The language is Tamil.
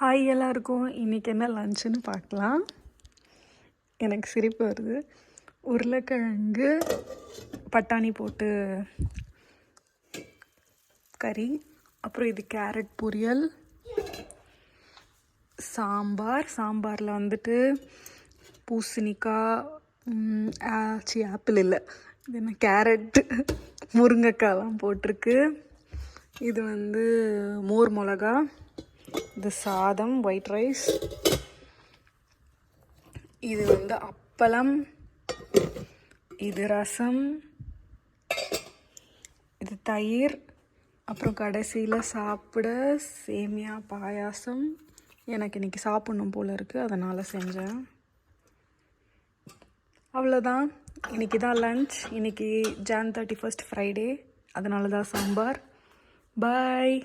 ஹாய் எல்லாருக்கும். இன்றைக்கி என்ன லஞ்சுன்னு பார்க்கலாம். எனக்கு சிரிப்பு வருது. உருளைக்கிழங்கு பட்டாணி போட்டு கறி, அப்புறம் இது கேரட் பொரியல், சாம்பாரில் வந்துட்டு பூசணிக்காய் ஆப்பிள் இல்லை, இது என்ன கேரட்டு, முருங்கைக்காய்லாம் போட்டிருக்கு. இது மோர் மிளகா, இது சாதம் ஒயிட் ரைஸ், இது அப்பளம், இது ரசம், இது தயிர், அப்புறம் கடைசியில் சாப்பிட சேமியா பாயாசம். எனக்கு இன்றைக்கி சாப்பிட்ணும் போல் இருக்குது, அதனால் செஞ்சேன். அவ்வளோதான், இன்றைக்கி தான் லன்ச். இன்றைக்கி Jan 31 ஃப்ரைடே, அதனால தான் சாம்பார். பாய்.